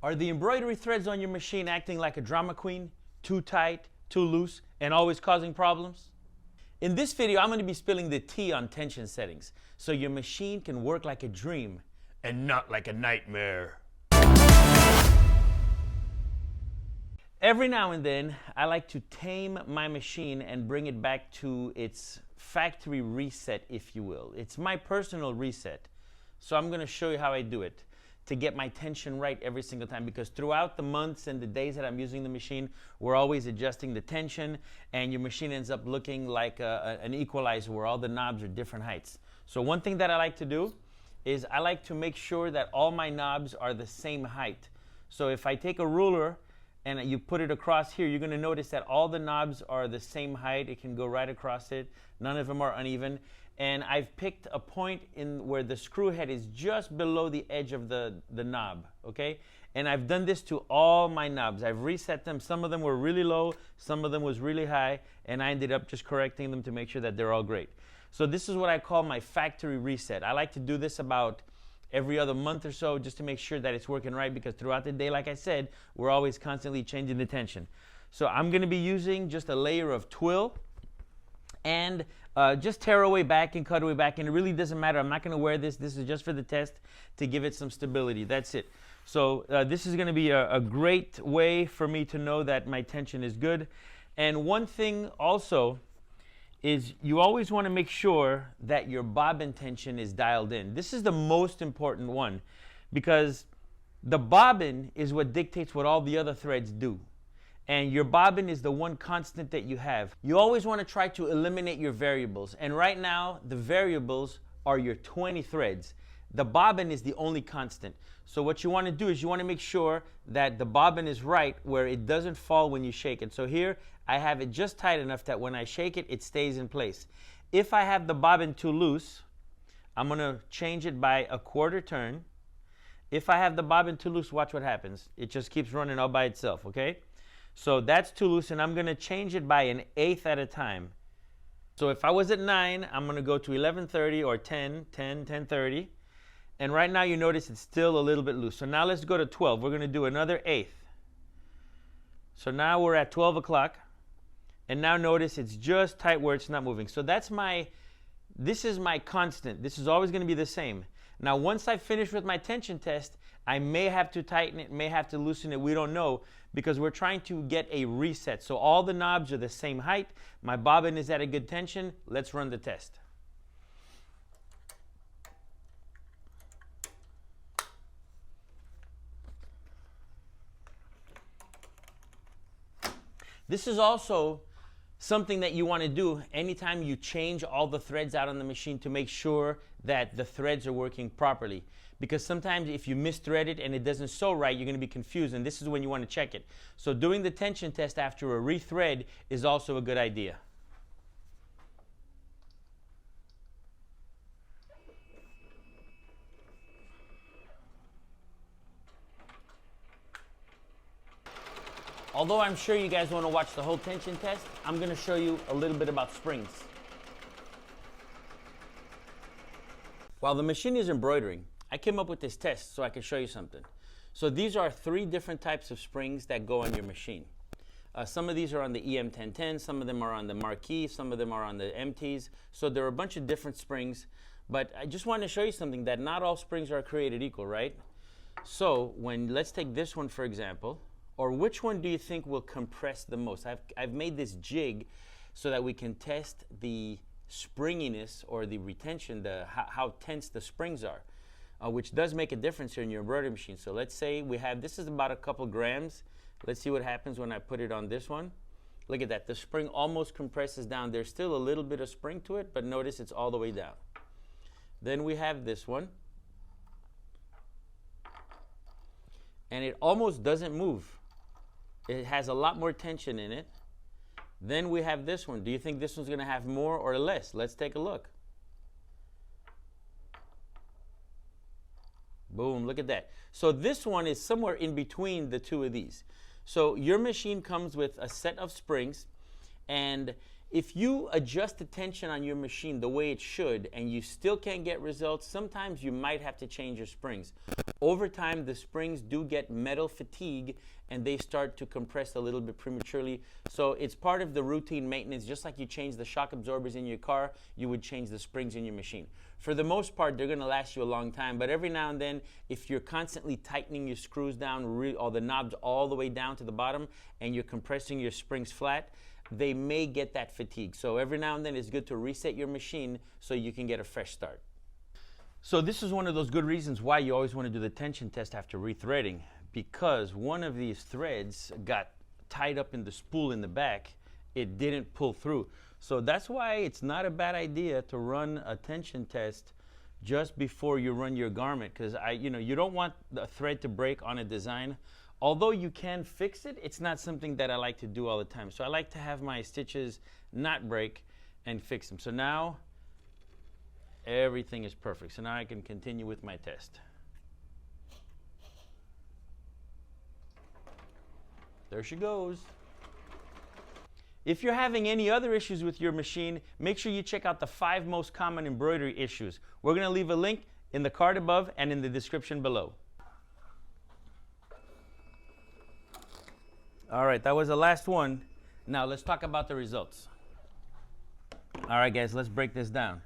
Are the embroidery threads on your machine acting like a drama queen? Too tight, too loose, and always causing problems? In this video, I'm going to be spilling the tea on tension settings so your machine can work like a dream and not like a nightmare. Every now and then, I like to tame my machine and bring it back to its factory reset, if you will. It's my personal reset. So I'm going to show you how I do it to get my tension right every single time, because throughout the months and the days that I'm using the machine, we're always adjusting the tension, and your machine ends up looking like an equalizer where all the knobs are different heights. So one thing that I like to do is I like to make sure that all my knobs are the same height. So if I take a ruler and you put it across here, you're going to notice that all the knobs are the same height. It can go right across it. None of them are uneven. And I've picked a point in where the screw head is just below the edge of the knob, okay? And I've done this to all my knobs. I've reset them. Some of them were really low, some of them was really high, and I ended up just correcting them to make sure that they're all great. So this is what I call my factory reset. I like to do this about every other month or so just to make sure that it's working right, because throughout the day, like I said, we're always constantly changing the tension. So I'm going to be using just a layer of twill and just tear away back and cut away back, and it really doesn't matter. I'm not going to wear this. This is just for the test to give it some stability. That's it. So this is going to be a great way for me to know that my tension is good. And one thing also is you always want to make sure that your bobbin tension is dialed in. This is the most important one, because the bobbin is what dictates what all the other threads do. And your bobbin is the one constant that you have. You always want to try to eliminate your variables. And right now, the variables are your 20 threads. The bobbin is the only constant. So what you want to do is you want to make sure that the bobbin is right where it doesn't fall when you shake it. So here, I have it just tight enough that when I shake it, it stays in place. If I have the bobbin too loose, I'm going to change it by a quarter turn. If I have the bobbin too loose, watch what happens. It just keeps running all by itself, okay? So that's too loose, and I'm going to change it by 1/8 at a time. So if I was at 9, I'm going to go to 11:30 or 10:30. And right now you notice it's still a little bit loose. So now let's go to 12. We're going to do another 1/8. So now we're at 12 o'clock. And now notice it's just tight where it's not moving. So this is my constant. This is always going to be the same. Now once I finish with my tension test, I may have to tighten it, may have to loosen it, we don't know, because we're trying to get a reset. So all the knobs are the same height. My bobbin is at a good tension. Let's run the test. This is also something that you want to do anytime you change all the threads out on the machine, to make sure that the threads are working properly. Because sometimes if you misthread it and it doesn't sew right, you're going to be confused, and this is when you want to check it. So doing the tension test after a rethread is also a good idea. Although I'm sure you guys want to watch the whole tension test, I'm going to show you a little bit about springs. While the machine is embroidering, I came up with this test so I can show you something. So these are 3 different types of springs that go on your machine. Some of these are on the EM1010, some of them are on the Marquee, some of them are on the MTs. So there are a bunch of different springs, but I just wanted to show you something, that not all springs are created equal, right? So let's take this one for example. Or which one do you think will compress the most? I've made this jig so that we can test the springiness or the retention, how tense the springs are, which does make a difference here in your embroidery machine. So let's say we have, this is about a couple grams. Let's see what happens when I put it on this one. Look at that, the spring almost compresses down. There's still a little bit of spring to it, but notice it's all the way down. Then we have this one, and it almost doesn't move. It has a lot more tension in it. Then we have this one. Do you think this one's going to have more or less? Let's take a look. Boom, look at that. So this one is somewhere in between the two of these. So your machine comes with a set of springs, and If you adjust the tension on your machine the way it should and you still can't get results, sometimes you might have to change your springs. Over time, the springs do get metal fatigue and they start to compress a little bit prematurely. So it's part of the routine maintenance. Just like you change the shock absorbers in your car, you would change the springs in your machine. For the most part, they're going to last you a long time. But every now and then, if you're constantly tightening your screws down, or the knobs all the way down to the bottom, and you're compressing your springs flat, they may get that fatigue. So every now and then it's good to reset your machine so you can get a fresh start. So this is one of those good reasons why you always want to do the tension test after rethreading, because one of these threads got tied up in the spool in the back. It didn't pull through. So that's why it's not a bad idea to run a tension test just before you run your garment, because you don't want the thread to break on a design. Although you can fix it, it's not something that I like to do all the time. So I like to have my stitches not break and fix them. So now everything is perfect. So now I can continue with my test. There she goes. If you're having any other issues with your machine, make sure you check out the 5 most common embroidery issues. We're going to leave a link in the card above and in the description below. All right, that was the last one. Now let's talk about the results. All right, guys, let's break this down.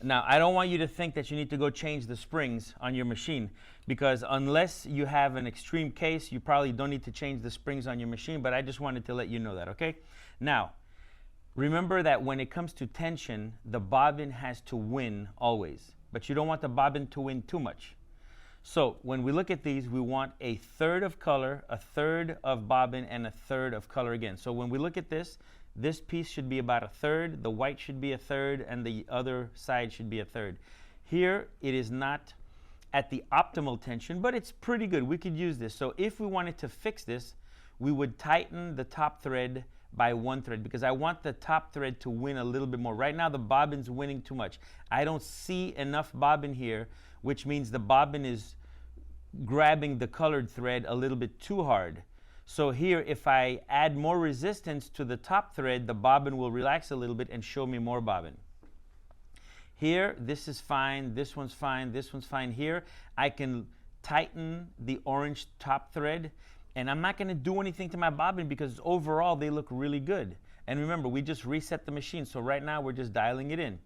Now, I don't want you to think that you need to go change the springs on your machine, because unless you have an extreme case, you probably don't need to change the springs on your machine, but I just wanted to let you know that, okay? Now, remember that when it comes to tension, the bobbin has to win always, but you don't want the bobbin to win too much. So when we look at these, we want a third of color, a third of bobbin, and a third of color again. So when we look at this piece should be about a third, the white should be a third, and the other side should be a third. Here, it is not at the optimal tension, but it's pretty good. We could use this. So if we wanted to fix this, we would tighten the top thread by 1 thread, because I want the top thread to win a little bit more. Right now, the bobbin's winning too much. I don't see enough bobbin here, which means the bobbin is grabbing the colored thread a little bit too hard. So here, if I add more resistance to the top thread, the bobbin will relax a little bit and show me more bobbin. Here, this is fine, this one's fine, this one's fine. Here, I can tighten the orange top thread, and I'm not going to do anything to my bobbin because overall they look really good. And remember, we just reset the machine, so right now we're just dialing it in.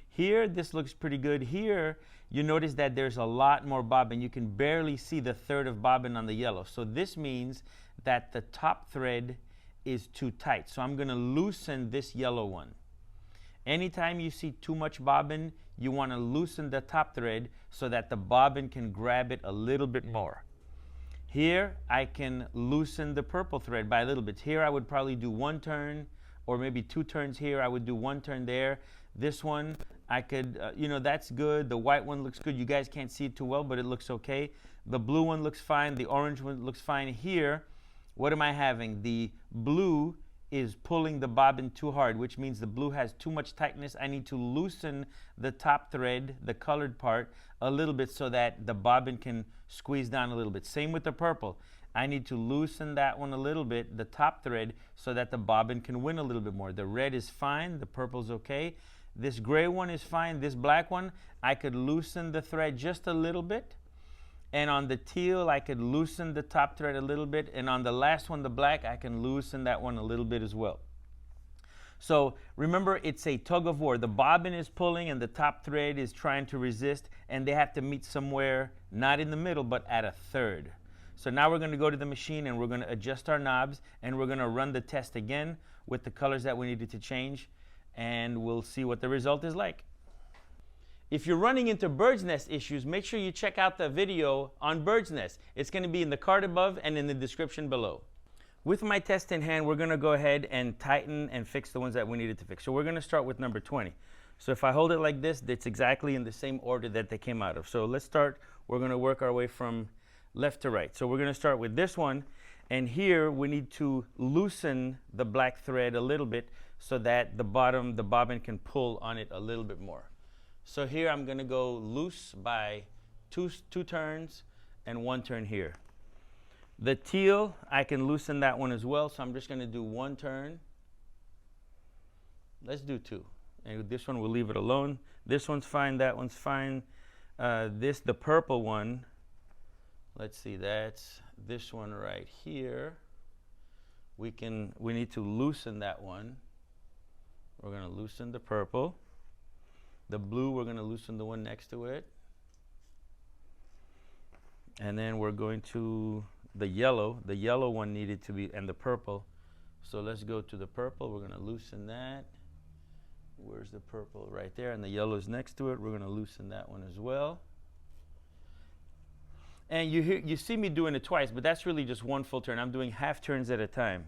Here, this looks pretty good. Here, you notice that there's a lot more bobbin. You can barely see the third of bobbin on the yellow. So this means that the top thread is too tight. So I'm going to loosen this yellow one. Anytime you see too much bobbin, you want to loosen the top thread so that the bobbin can grab it a little bit more. Here, I can loosen the purple thread by a little bit. Here, I would probably do 1 turn, or maybe 2 turns here. I would do 1 turn there. This one, I could, that's good. The white one looks good. You guys can't see it too well, but it looks okay. The blue one looks fine. The orange one looks fine. Here, what am I having? The blue is pulling the bobbin too hard, which means the blue has too much tightness. I need to loosen the top thread, the colored part, a little bit so that the bobbin can squeeze down a little bit. Same with the purple. I need to loosen that one a little bit, the top thread, so that the bobbin can win a little bit more. The red is fine. The purple's okay. This gray one is fine. This black one, I could loosen the thread just a little bit. And on the teal, I could loosen the top thread a little bit. And on the last one, the black, I can loosen that one a little bit as well. So remember, it's a tug of war. The bobbin is pulling and the top thread is trying to resist, and they have to meet somewhere, not in the middle, but at a third. So now we're going to go to the machine and we're going to adjust our knobs, and we're going to run the test again with the colors that we needed to change, and we'll see what the result is like. If you're running into bird's nest issues, make sure you check out the video on bird's nest. It's going to be in the card above and in the description below. With my test in hand, we're going to go ahead and tighten and fix the ones that we needed to fix. So we're going to start with number 20. So if I hold it like this, it's exactly in the same order that they came out of. So let's start. We're going to work our way from left to right. So we're going to start with this one. And here we need to loosen the black thread a little bit so that the bobbin can pull on it a little bit more. So here I'm going to go loose by two turns and 1 turn here. The teal, I can loosen that one as well, so I'm just going to do 1 turn Let's do 2. And this one, we'll leave it alone. This one's fine, that one's fine. The purple one, let's see, that's this one right here. We need to loosen that one. We're going to loosen the purple. The blue, we're going to loosen the one next to it. And then we're going to the yellow. The yellow one needed to be, and the purple. So let's go to the purple. We're going to loosen that. Where's the purple? Right there. And the yellow is next to it. We're going to loosen that one as well. And you see me doing it twice, but that's really just one full turn. I'm doing half turns at a time.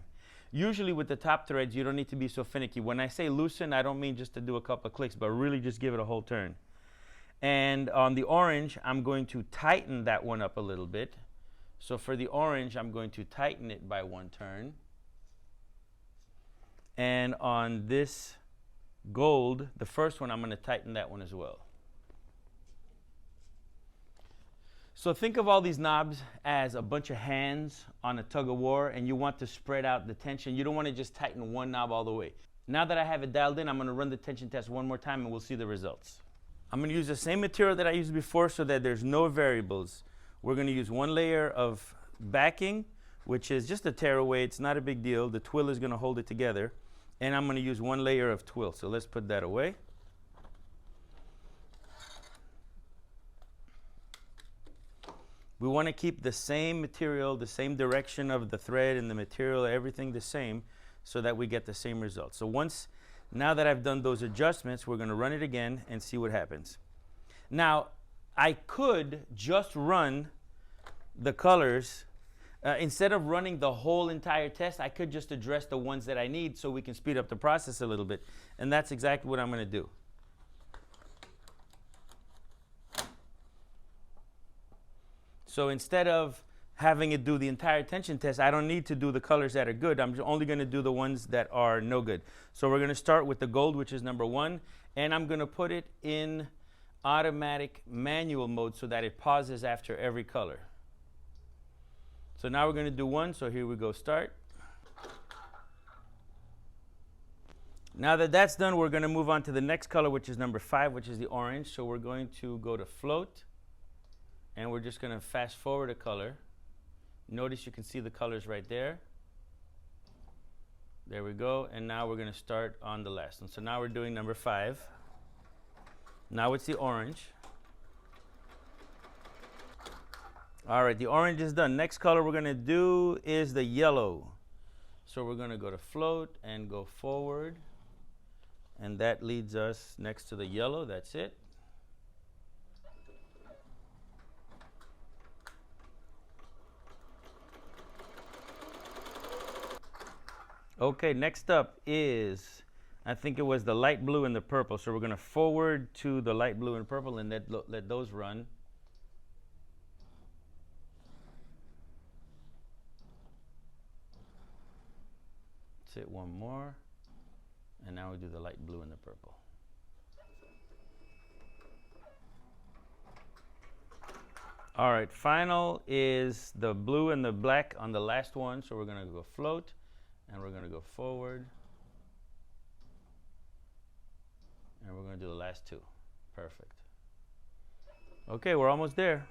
Usually with the top threads, you don't need to be so finicky. When I say loosen, I don't mean just to do a couple of clicks, but really just give it a whole turn. And on the orange, I'm going to tighten that one up a little bit. So for the orange, I'm going to tighten it by 1 turn. And on this gold, the first one, I'm going to tighten that one as well. So think of all these knobs as a bunch of hands on a tug of war, and you want to spread out the tension. You don't want to just tighten one knob all the way. Now that I have it dialed in, I'm going to run the tension test one more time and we'll see the results. I'm going to use the same material that I used before so that there's no variables. We're going to use 1 layer of backing, which is just a tearaway. It's not a big deal. The twill is going to hold it together. And I'm going to use 1 layer of twill. So let's put that away. We want to keep the same material, the same direction of the thread and the material, everything the same, so that we get the same result. So now that I've done those adjustments, we're going to run it again and see what happens. Now, I could just run the colors. Instead of running the whole entire test, I could just address the ones that I need so we can speed up the process a little bit. And that's exactly what I'm going to do. So instead of having it do the entire tension test, I don't need to do the colors that are good. I'm only going to do the ones that are no good. So we're going to start with the gold, which is number 1. And I'm going to put it in automatic manual mode so that it pauses after every color. So now we're going to do 1. So here we go, start. Now that that's done, we're going to move on to the next color, which is number 5, which is the orange. So we're going to go to float. And we're just going to fast forward a color. Notice you can see the colors right there. There we go. And now we're going to start on the last one. So now we're doing number 5. Now it's the orange. All right, the orange is done. Next color we're going to do is the yellow. So we're going to go to float and go forward. And that leads us next to the yellow. That's it. Okay, next up is, I think it was the light blue and the purple. So we're going to forward to the light blue and purple and let those run. That's it, one more. And now we do the light blue and the purple. All right, final is the blue and the black on the last one. So we're going to go float. And we're going to go forward. And we're going to do the last 2. Perfect. Okay, we're almost there.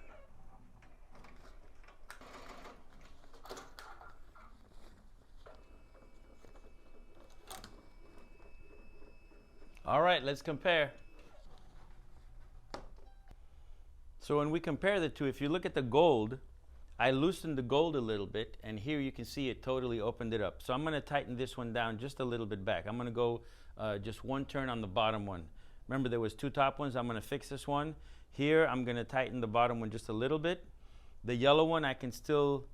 All right, let's compare. So when we compare the two, if you look at the gold, I loosened the gold a little bit, and here you can see it totally opened it up. So I'm going to tighten this one down just a little bit back. I'm going to go just 1 turn on the bottom one. Remember, there was 2 top ones. I'm going to fix this one. Here, I'm going to tighten the bottom one just a little bit. The yellow one, I can still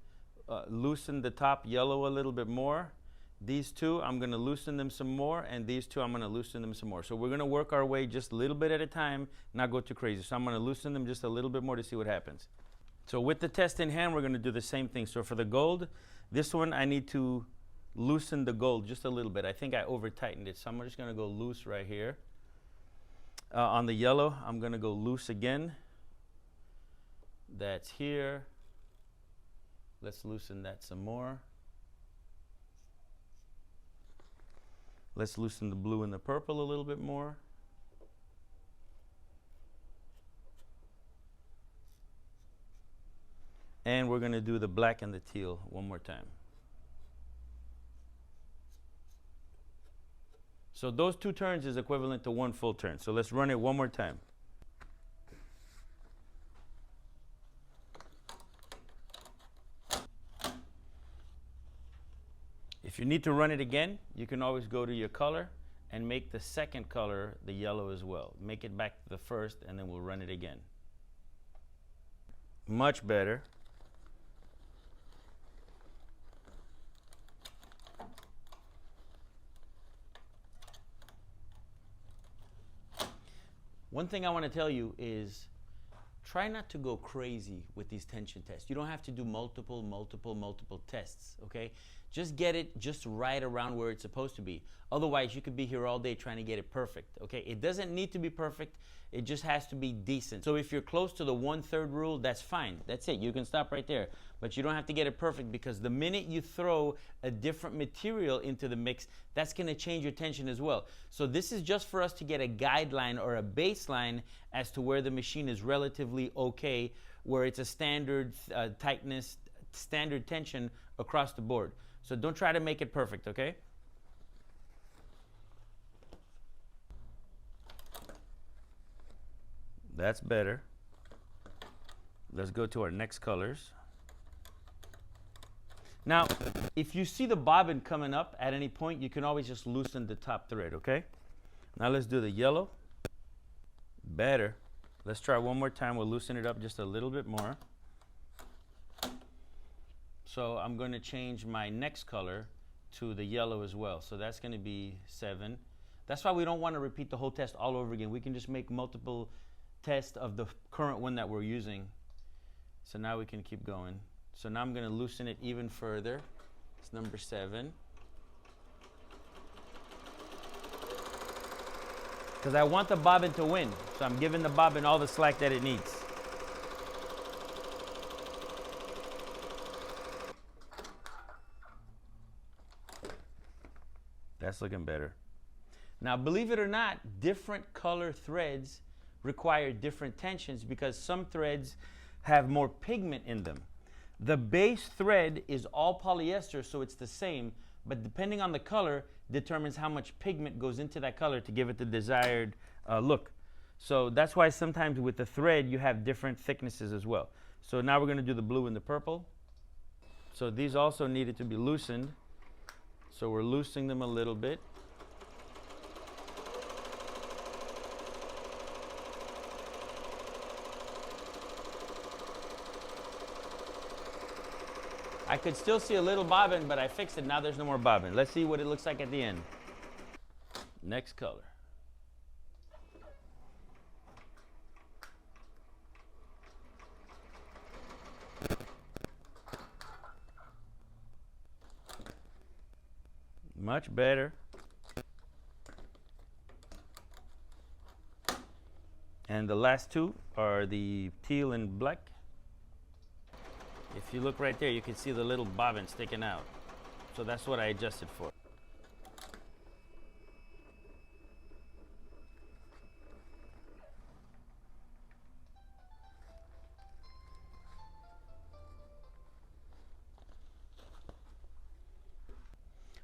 loosen the top yellow a little bit more. These 2, I'm going to loosen them some more, and these 2, I'm going to loosen them some more. So we're going to work our way just a little bit at a time, not go too crazy. So I'm going to loosen them just a little bit more to see what happens. So with the test in hand, we're going to do the same thing. So for the gold, this one, I need to loosen the gold just a little bit. I think I over-tightened it. So I'm just going to go loose right here. On the yellow, I'm going to go loose again. That's here. Let's loosen that some more. Let's loosen the blue and the purple a little bit more. And we're going to do the black and the teal one more time. So those 2 turns is equivalent to 1 full turn. So let's run it one more time. If you need to run it again, you can always go to your color and make the second color the yellow as well. Make it back to the first, and then we'll run it again. Much better. One thing I want to tell you is try not to go crazy with these tension tests. You don't have to do multiple tests, okay? Just get it just right around where it's supposed to be. Otherwise, you could be here all day trying to get it perfect, okay? It doesn't need to be perfect. It just has to be decent. So if you're close to the 1/3 rule, that's fine. That's it. You can stop right there. But you don't have to get it perfect, because the minute you throw a different material into the mix, that's going to change your tension as well. So this is just for us to get a guideline or a baseline as to where the machine is relatively okay, where it's a standard tightness, standard tension across the board. So don't try to make it perfect, okay? That's better. Let's go to our next colors. Now, if you see the bobbin coming up at any point, you can always just loosen the top thread, okay? Now let's do the yellow. Better. Let's try one more time. We'll loosen it up just a little bit more. So I'm going to change my next color to the yellow as well. So that's going to be 7. That's why we don't want to repeat the whole test all over again. We can just make multiple tests of the current one that we're using. So now we can keep going. So now I'm going to loosen it even further. It's number 7. Because I want the bobbin to win. So I'm giving the bobbin all the slack that it needs. That's looking better. Now, believe it or not, different color threads require different tensions, because some threads have more pigment in them. The base thread is all polyester, so it's the same, but depending on the color determines how much pigment goes into that color to give it the desired look. So that's why sometimes with the thread you have different thicknesses as well. So now we're going to do the blue and the purple. So these also needed to be loosened. So we're loosening them a little bit. I could still see a little bobbin, but I fixed it. Now there's no more bobbin. Let's see what it looks like at the end. Next color. Much better. And the last two are the teal and black. If you look right there, you can see the little bobbin sticking out. So that's what I adjusted for.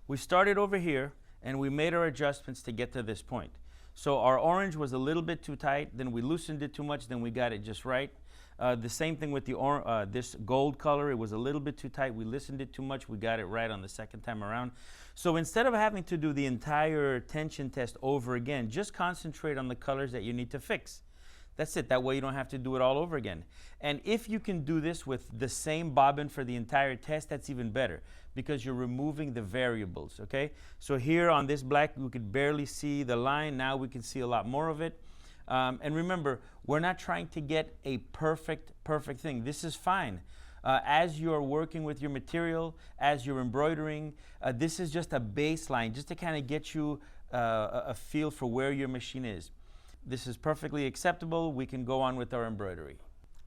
We started over here and we made our adjustments to get to this point. So our orange was a little bit too tight, then we loosened it too much, then we got it just right. The same thing with the this gold color. It was a little bit too tight. We loosened it too much. We got it right on the second time around. So instead of having to do the entire tension test over again, just concentrate on the colors that you need to fix. That's it. That way you don't have to do it all over again. And if you can do this with the same bobbin for the entire test, that's even better, because you're removing the variables, okay? So here on this black, we could barely see the line. Now we can see a lot more of it. And remember, we're not trying to get a perfect thing. This is fine. As you're working with your material, as you're embroidering, this is just a baseline, just to kind of get you a feel for where your machine is. This is perfectly acceptable. We can go on with our embroidery.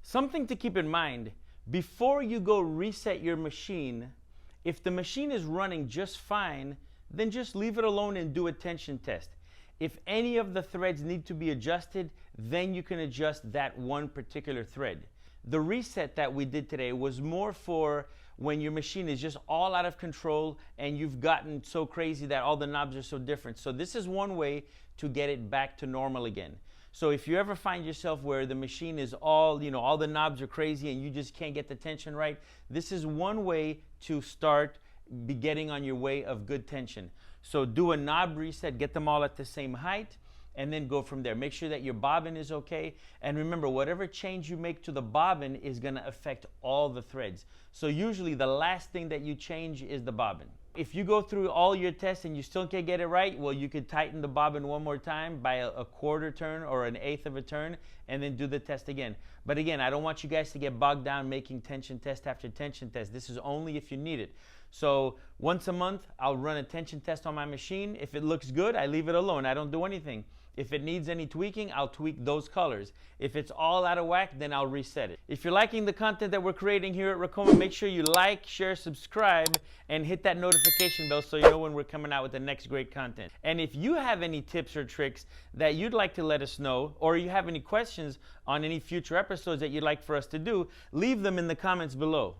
Something to keep in mind, before you go reset your machine, if the machine is running just fine, then just leave it alone and do a tension test. If any of the threads need to be adjusted, then you can adjust that one particular thread. The reset that we did today was more for when your machine is just all out of control and you've gotten so crazy that all the knobs are so different. So this is one way to get it back to normal again. So if you ever find yourself where the machine is all, all the knobs are crazy and you just can't get the tension right, this is one way to start getting on your way of good tension. So do a knob reset, get them all at the same height, and then go from there. Make sure that your bobbin is okay. And remember, whatever change you make to the bobbin is gonna affect all the threads. So usually the last thing that you change is the bobbin. If you go through all your tests and you still can't get it right, well, you could tighten the bobbin one more time by a quarter turn or an eighth of a turn, and then do the test again. But again, I don't want you guys to get bogged down making tension test after tension test. This is only if you need it. So once a month, I'll run a tension test on my machine. If it looks good, I leave it alone. I don't do anything. If it needs any tweaking, I'll tweak those colors. If it's all out of whack, then I'll reset it. If you're liking the content that we're creating here at Ricoma, make sure you like, share, subscribe, and hit that notification bell so you know when we're coming out with the next great content. And if you have any tips or tricks that you'd like to let us know, or you have any questions on any future episodes that you'd like for us to do, leave them in the comments below.